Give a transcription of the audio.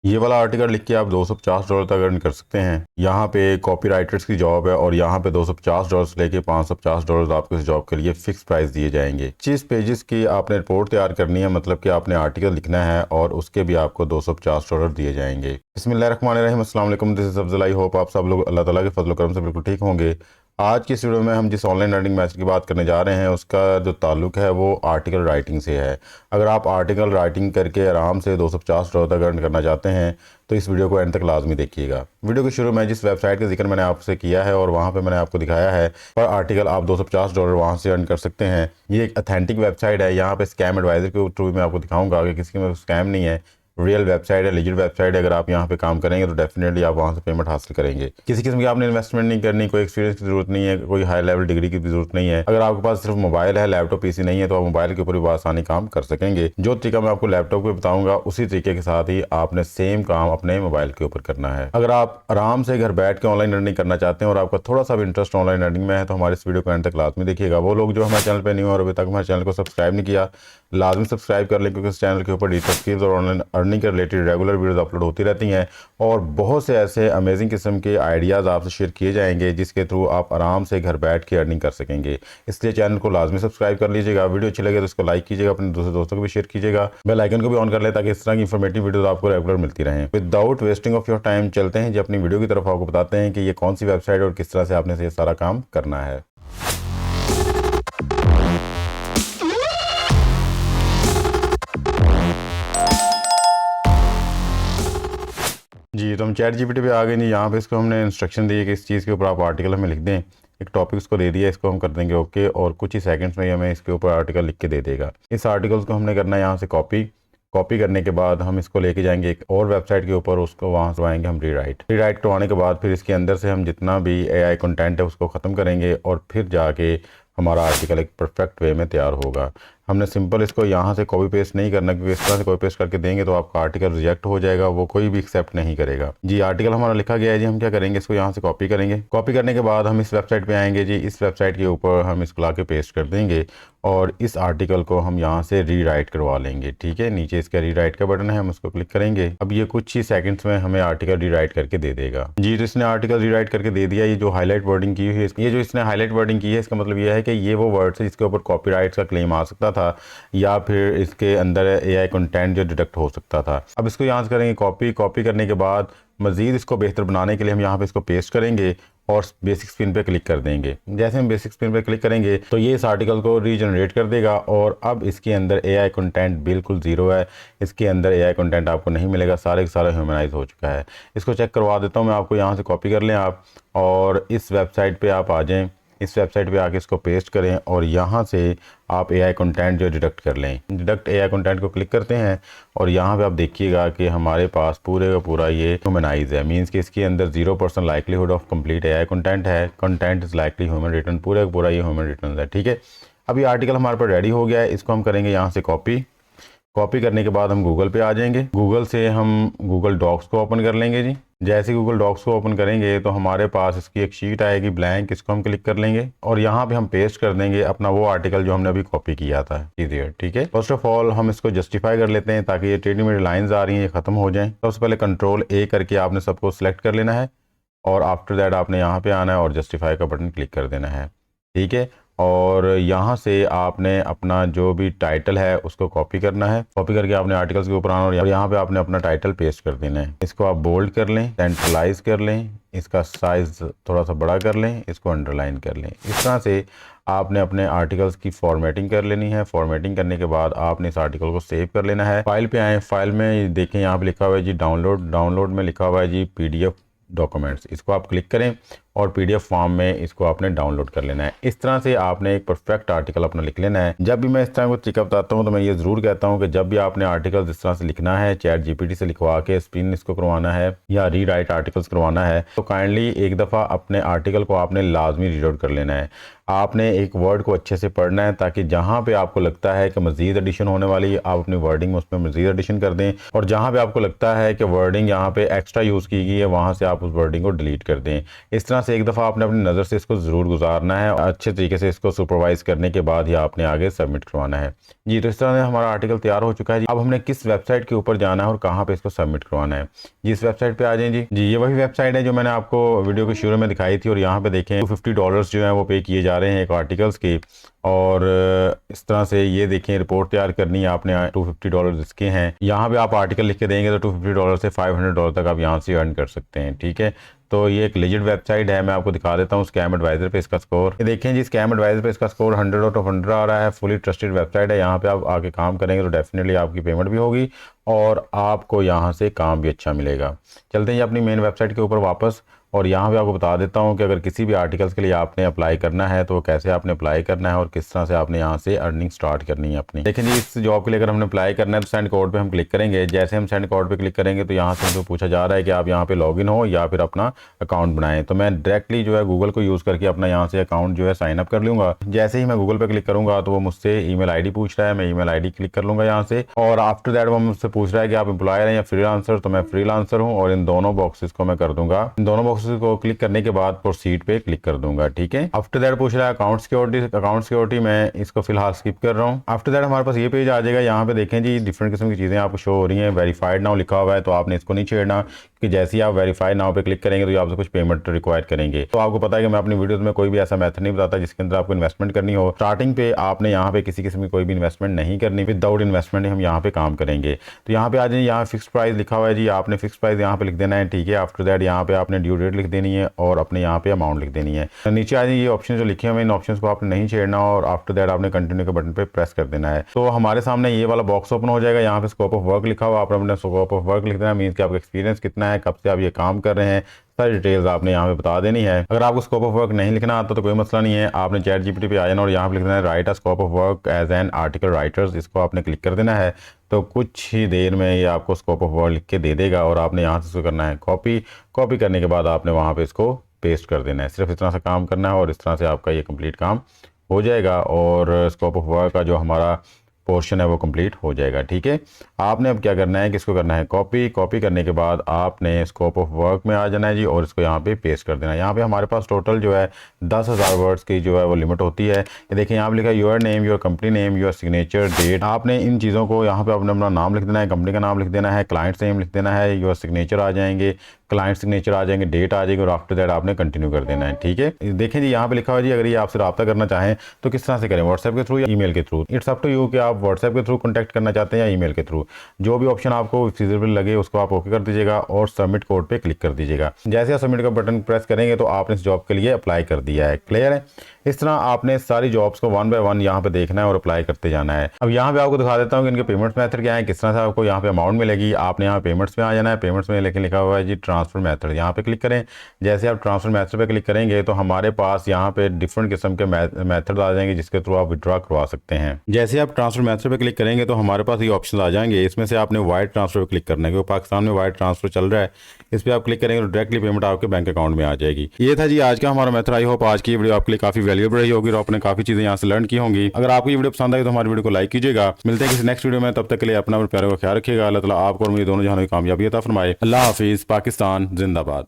ये वाला आर्टिकल लिख के आप $250 तक अर्न कर सकते हैं। यहाँ पे कॉपी राइटर्स की जॉब है और यहाँ पे $250 से लेके $550 आपको इस जॉब के लिए फिक्स प्राइस दिए जाएंगे। 25 पेजेस की आपने रिपोर्ट तैयार करनी है, मतलब कि आपने आर्टिकल लिखना है और उसके भी आपको $250 दिए जाएंगे। बिस्मिल्लाहिर्रहमानिर्रहीम, अस्सलाम वालेकुम, this is Afzal. I hope आप सब लोग अल्लाह ताला के फजल करम से बिल्कुल ठीक होंगे। आज की इस वीडियो में हम जिस ऑनलाइन लर्निंग मैथड की बात करने जा रहे हैं उसका जो ताल्लुक है वो आर्टिकल राइटिंग से है। अगर आप आर्टिकल राइटिंग करके आराम से $250 तक अर्न करना चाहते हैं तो इस वीडियो को एंड तक लाजमी देखिएगा। वीडियो के शुरू में जिस वेबसाइट का जिक्र मैंने आपसे किया है और वहाँ पे मैंने आपको दिखाया है पर आर्टिकल आप $250 वहाँ से अर्न कर सकते हैं। ये एक अथेंटिक वेबसाइट है। यहाँ पे स्कैम एडवाइजर के थ्रू मैं आपको दिखाऊंगा कि किसी में स्कैम नहीं है, रियल वेबसाइट है, लीजिट वेबसाइट है। अगर आप यहाँ पे काम करेंगे तो डेफिनेटली आप वहाँ से पेमेंट हासिल करेंगे। किसी किस्म की आपने इन्वेस्टमेंट नहीं करनी, कोई एक्सपीरियंस की जरूरत नहीं है, कोई हाई लेवल डिग्री की भी जरूरत नहीं है। अगर आपके पास सिर्फ मोबाइल है, लैपटॉप पीसी नहीं है, तो आप मोबाइल के ऊपर भी आसानी काम कर सकेंगे। जो तरीका मैं आपको लैपटॉप पे बताऊंगा उसी तरीके के साथ ही आपने सेम काम अपने मोबाइल के ऊपर करना है। अगर आप आराम से घर बैठ के ऑनलाइन अर्निंग करना चाहते हैं और आपका थोड़ा सा भी इंटरेस्ट ऑनलाइन अर्निंग में है तो हमारे इस वीडियो को एंड तक लाजमी देखिएगा। वो लोग जो हमारे चैनल पर नहीं हो और अभी तक हमारे चैनल को सब्सक्राइब नहीं किया, लाजमी सब्सक्राइब कर लें, क्योंकि इस चैनल के ऊपर डिजिटल स्किल्स और ऑनलाइन अर्निंग के रिलेटेड रेगुलर वीडियोस अपलोड होती रहती हैं और बहुत से ऐसे अमेजिंग किस्म के आइडियाज़ आपसे शेयर किए जाएंगे जिसके थ्रू आप आराम से घर बैठ के अर्निंग कर सकेंगे। इसलिए चैनल को लाजमी सब्सक्राइब कर लीजिएगा। वीडियो अच्छी लगे तो इसको लाइक कीजिएगा, अपने दूसरे दोस्तों को भी शेयर कीजिएगा, बेल आइकन को भी ऑन कर ले ताकि इस तरह की इंफॉर्मेटिव वीडियोस आपको रेगुलर मिलती रहें। Without wasting of your time चलते हैं जी अपनी वीडियो की तरफ। आपको बताते हैं कि ये कौन सी वेबसाइट और किस तरह से आपने ये सारा काम करना है। जी, तो हम चैट जीपीटी पे आ गए जी। यहाँ पे इसको हमने इंस्ट्रक्शन दी है कि इस चीज़ के ऊपर आप आर्टिकल हमें लिख दें। एक टॉपिक उसको दे दिया, इसको हम कर देंगे ओके और कुछ ही सेकंड्स में ही हमें इसके ऊपर आर्टिकल लिख के दे देगा। इस आर्टिकल्स को हमने करना है यहाँ से कॉपी करने के बाद हम इसको लेके जाएंगे एक और वेबसाइट के ऊपर, उसको वहाँ से आएंगे हम रीराइट करवाने के बाद फिर इसके अंदर से हम जितना भी एआई कंटेंट है उसको ख़त्म करेंगे और फिर जाके हमारा आर्टिकल एक परफेक्ट वे में तैयार होगा। हमने सिंपल इसको यहाँ से कॉपी पेस्ट नहीं करना, क्योंकि इस तरह से कॉपी पेस्ट करके देंगे तो आपका आर्टिकल रिजेक्ट हो जाएगा, वो कोई भी एक्सेप्ट नहीं करेगा। जी, आर्टिकल हमारा लिखा गया है जी। हम क्या करेंगे, इसको यहाँ से कॉपी करेंगे। कॉपी करने के बाद हम इस वेबसाइट पे आएंगे जी। इस वेबसाइट के ऊपर हम इसको ला के पेस्ट कर देंगे और इस आर्टिकल को हम यहाँ से रीराइट करवा लेंगे। ठीक है, नीचे इसका रीराइट का बटन है, हम उसको क्लिक करेंगे। अब ये कुछ ही सेकंड्स में हमें आर्टिकल रीराइट करके दे देगा। जी, तो इसने आर्टिकल रीराइट करके दे दिया। ये जो हाईलाइट वर्डिंग की हुई है, ये जो इसने हाईलाइट वर्डिंग की है, इसका मतलब ये है कि ये वो वर्ड है जिसके ऊपर कॉपीराइट का क्लेम आ सकता था या फिर इसके अंदर एआई कंटेंट जो डिटेक्ट हो सकता था। अब इसको यहाँ से करेंगे कॉपी करने के बाद मज़ीद इसको बेहतर बनाने के लिए हम यहाँ पे इसको पेस्ट करेंगे और बेसिक स्क्रीन पे क्लिक कर देंगे। जैसे हम बेसिक स्क्रीन पे क्लिक करेंगे तो ये इस आर्टिकल को रीजनरेट कर देगा और अब इसके अंदर एआई कंटेंट बिल्कुल ज़ीरो है। इसके अंदर एआई कंटेंट आपको नहीं मिलेगा, सारे का सारा ह्यूमनाइज हो चुका है। इसको चेक करवा देता हूँ मैं आपको। यहाँ से कॉपी कर लें आप और इस वेबसाइट पर आप आ जाएँ। इस वेबसाइट पे आके इसको पेस्ट करें और यहाँ से आप एआई कंटेंट जो डिडक्ट कर लें। डिडक्ट एआई कंटेंट को क्लिक करते हैं और यहाँ पे आप देखिएगा कि हमारे पास पूरे का पूरा ये ह्यूमनाइज है। मींस कि इसके अंदर 0% likelihood of complete AI content है। Content is likely human return, पूरे का पूरा ये ह्यूमन रिटर्न है। ठीक है, अब ये आर्टिकल हमारे पास रेडी हो गया है। इसको हम करेंगे यहाँ से कॉपी करने के बाद हम गूगल पे आ जाएंगे। गूगल से हम गूगल डॉक्स को ओपन कर लेंगे जी। जैसे गूगल डॉक्स को ओपन करेंगे तो हमारे पास इसकी एक शीट आएगी ब्लैंक, इसको हम क्लिक कर लेंगे और यहाँ पे हम पेस्ट कर देंगे अपना वो आर्टिकल जो हमने अभी कॉपी किया था इधर। ठीक है, फर्स्ट ऑफ ऑल हम इसको जस्टिफाई कर लेते हैं ताकि ये टेढ़ी मेढ़ी लाइंस आ रही हैं ये खत्म हो जाएं। सबसे पहले Ctrl+A करके आपने सबको सिलेक्ट कर लेना है और आफ्टर दैट आपने यहाँ पे आना है और जस्टिफाई का बटन क्लिक कर देना है। ठीक है, और यहाँ से आपने अपना जो भी टाइटल है उसको कॉपी करना है। कॉपी करके आपने आर्टिकल्स के ऊपर आना और यहाँ पे आपने अपना टाइटल पेस्ट कर देना है। इसको आप बोल्ड कर लें, सेंट्रलाइज कर लें, इसका साइज थोड़ा सा बड़ा कर लें, इसको अंडरलाइन कर लें। इस तरह से आपने अपने आर्टिकल्स की फॉर्मेटिंग कर लेनी है। फॉर्मेटिंग करने के बाद आपने इस आर्टिकल को सेव कर लेना है। फाइल पे आए, फाइल में देखें यहाँ पे लिखा हुआ है जी डाउनलोड में लिखा हुआ है जी PDF डॉक्यूमेंट्स। इसको आप क्लिक करें और PDF फॉर्म में इसको आपने डाउनलोड कर लेना है। इस तरह से आपने एक परफेक्ट आर्टिकल अपना लिख लेना है। जब भी मैं इस तरह को तरीका बताता हूँ तो मैं ये ज़रूर कहता हूँ कि जब भी आपने आर्टिकल इस तरह से लिखना है, चैट जीपीटी से लिखवा के स्पिन इसको करवाना है या रीराइट आर्टिकल्स करवाना है, तो काइंडली एक दफ़ा अपने आर्टिकल को आपने लाजमी रीड आउट कर लेना है। आपने एक वर्ड को अच्छे से पढ़ना है ताकि जहाँ पे आपको लगता है कि मज़ीद एडिशन होने वाली है आप अपनी वर्डिंग में उसमें मज़ीद एडिशन कर दें और जहाँ पे आपको लगता है कि वर्डिंग यहाँ पे एक्स्ट्रा यूज़ की गई है वहाँ से आप उस वर्डिंग को डिलीट कर दें। इस तरह तरह से एक दफ़ा आपने अपनी नज़र से इसको ज़रूर गुजारना है, अच्छे तरीके से इसको सुपरवाइज करने के बाद ही आपने आगे सबमिट करवाना है जी। तो इस तरह से हमारा आर्टिकल तैयार हो चुका है जी। अब हमने किस वेबसाइट के ऊपर जाना है और कहाँ पे इसको सबमिट करवाना है जी। इस वेबसाइट पे आ जाएं जी। ये वही वेबसाइट है जो मैंने आपको वीडियो के शुरू में दिखाई थी, और यहाँ पे देखें $250 जो है वो पे किए जा रहे हैं एक आर्टिकल्स के। और इस तरह से ये देखें, रिपोर्ट तैयार करनी है आपने, $250 इसके हैं। यहाँ पे आप आर्टिकल लिख के देंगे तो $250 से $500 तक आप यहाँ से अर्न कर सकते हैं, ठीक है। तो ये एक लेजिट वेबसाइट है, मैं आपको दिखा देता हूँ स्कैम एडवाइजर पे इसका स्कोर। ये देखें जी, स्कैम एडवाइजर पे इसका स्कोर 100 आउट ऑफ 100 आ रहा है। फुली ट्रस्टेड वेबसाइट है, यहाँ पे आप आके काम करेंगे तो डेफिनेटली आपकी पेमेंट भी होगी और आपको यहाँ से काम भी अच्छा मिलेगा। चलते हैं अपनी मेन वेबसाइट के ऊपर वापस, और यहाँ पे आपको बता देता हूँ कि अगर किसी भी आर्टिकल्स के लिए आपने अप्लाई करना है तो कैसे आपने अप्लाई करना है और किस तरह से आपने यहाँ से अर्निंग स्टार्ट करनी है अपनी। देखें जी, इस जॉब के लिए अगर हमने अप्लाई करना है तो सेंड कोड पे हम क्लिक करेंगे। जैसे हम सेंड कोड पे क्लिक करेंगे तो यहाँ से हमको पूछा जा रहा है कि आप यहाँ पे लॉगिन हो या फिर अपना अकाउंट बनाएं। तो मैं डायरेक्टली जो है गूगल को यूज़ करके अपना यहाँ से अकाउंट जो है साइन अप कर लूँगा। जैसे ही मैं गूगल पे क्लिक करूँगा तो वो मुझसे ईमेल ID पूछ रहा है, मैं ईमेल ID क्लिक कर लूँगा यहाँ से। और आफ्टर दैट वो मुझसे पूछ रहा है कि आप एम्प्लॉयर हैं या फ्रीलांसर, तो मैं फ्रीलांसर हूँ और इन दोनों बॉक्सेस को मैं कर दूंगा। इन दोनों बॉक्सेस को क्लिक करने के बाद प्रोसीड पे क्लिक कर दूंगा, ठीक है। आफ्टर दैट पूछ रहा है अकाउंट सिक्योरिटी, मैं इसको फिलहाल स्किप कर रहा हूँ। आफ्टर दैट हमारे पास ये पेज आ जाएगा। यहाँ पे देखें जी, डिफरेंट किस्म की चीज़ें आपको शो हो रही हैं। वेरीफाइड नाउ लिखा हुआ है तो आपने इसको नहीं छेड़ना, कि जैसे ही आप वेरीफाइड नाउ पे क्लिक करेंगे तो ये आपसे कुछ पेमेंट रिक्वायर करेंगे। तो आपको पता है कि मैं अपनी वीडियोस में कोई भी ऐसा मेथड नहीं बताता जिसके अंदर आपको इन्वेस्टमेंट करनी हो। स्टार्टिंग पे आपने यहाँ पे किसी किस्म की कोई भी इन्वेस्टमेंट नहीं करनी, विदाउट इन्वेस्टमेंट हम यहाँ पे काम करेंगे। तो यहाँ पे आ जाइए, यहाँ फिक्स प्राइस लिखा हुआ है जी, आपने फिक्स प्राइस यहाँ पे लिख देना है, ठीक है। आफ्टर दैट यहाँ पे आपने ड्यू डेट लिख देनी है और अपने यहाँ पे अमाउंट लिख देनी है। तो नीचे आ जाइए, ये ऑप्शन जो लिखे हुए इन ऑप्शन को आपने नहीं छेड़ना और आफ्टर दैट आपने कंटिन्यू के बटन पे प्रेस कर देना है। तो हमारे सामने ये वाला बॉक्स ओपन हो जाएगा। यहाँ पे स्कोप ऑफ वर्क लिखा हुआ, आपने अपना स्कोप ऑफ वर्क लिख देना, मीन्स कि आपका एक्सपीरियंस कितना है, कब से आप ये काम कर रहे हैं, सारी डिटेल्स आपने यहाँ पे बता देनी है। अगर आपको स्कोप ऑफ वर्क नहीं लिखना आता तो कोई मसला नहीं है, आपने चैट GPT पे आ जाना और यहाँ पे लिख देना है write a scope of work as an article writers. इसको आपने क्लिक कर देना है तो कुछ ही देर में ये आपको स्कोप ऑफ वर्क लिख के दे देगा और आपने यहाँ से इसको करना है कॉपी करने के बाद आपने वहाँ पे इसको पेस्ट कर देना है। सिर्फ इस तरह से काम करना है और इस तरह से आपका ये कंप्लीट काम हो जाएगा और स्कोप ऑफ वर्क का जो हमारा पोर्शन है वो कंप्लीट हो जाएगा, ठीक है। आपने अब क्या करना है कि इसको करना है कॉपी करने के बाद आपने स्कोप ऑफ वर्क में आ जाना है जी और इसको यहाँ पे पेस्ट कर देना है। यहाँ पे हमारे पास टोटल जो है 10,000 वर्ड्स की जो है वो लिमिट होती है। ये देखिए यहाँ पे लिखा है your name, your company name, your signature date. आपने इन चीज़ों को यहाँ पे अपना नाम लिख देना है, कंपनी का नाम लिख देना है, क्लाइंट नेम लिख देना है, योर सिग्नेचर आ जाएंगे, क्लाइंट सिग्नेचर आ जाएंगे, डेट आ जाएगी और आफ्टर दैट आपने कंटिन्यू कर देना है, ठीक है। देखें जी, यहाँ पे लिखा हुआ जी, अगर ये आपसे रब्ता करना चाहें तो किस तरह से करें, व्हाट्सएप के थ्रू या ईमेल के through. It's up to you कि आप व्हाट्सएप के थ्रू कॉन्टैक्ट करना चाहते हैं या ईमेल के थ्रू। जो भी ऑप्शन आपको फिजिबल लगे उसको आप ओके कर दीजिएगा और सबमिट कोड पे क्लिक कर दीजिएगा। जैसे आप सबमिट का बटन प्रेस करेंगे तो आपने इस जॉब के लिए अप्लाई कर दिया है। क्लियर है। इस तरह आपने सारी जॉब्स को 1 बाय 1 यहाँ पे देखना है और अप्लाई करते जाना है। अब यहाँ पे आपको दिखा देता हूँ कि इनके पेमेंट्स मेथड क्या है, किस तरह से आपको यहाँ पे अमाउंट मिलेगी। आपने यहाँ पेमेंट्स में आ जाना है। पेमेंट्स में लेकिन लिखा हुआ है जी ट्रांसफर मेथड, यहाँ पे क्लिक करें। जैसे आप ट्रांसफर मेथड पे क्लिक करेंगे तो हमारे पास यहाँ पे डिफरेंट किस्म के मेथड आ जाएंगे जिसके थ्रू आप विड्रॉ करवा सकते हैं। जैसे आप ट्रांसफर मेथड पे क्लिक करेंगे तो हमारे पास ये ऑप्शन आ जाएंगे। इसमें से आपने वायर ट्रांसफर पे क्लिक करना है, क्योंकि पाकिस्तान में वायर ट्रांसफर चल रहा है। इस पर आप क्लिक करेंगे तो डायरेक्टली पेमेंट आपके बैंक अकाउंट में आ जाएगी। ये था जी आज का हमारा मेथड। आई होप आज की वीडियो आपके लिए काफी वैल्यूएबल रही होगी और आपने काफी चीजें यहाँ से लर्न की होंगी। अगर आपको ये वीडियो पसंद आई तो हमारी वीडियो को लाइक कीजिएगा। मिलते हैं किसी नेक्स्ट वीडियो में, तब तक के लिए अपना और प्यारे का ख्याल रखिएगा। अल्लाह ताला आपको और मुझे दोनों जहां कामयाबी अता फरमाए। अल्लाह हाफिज। पाकिस्तान जिंदाबाद।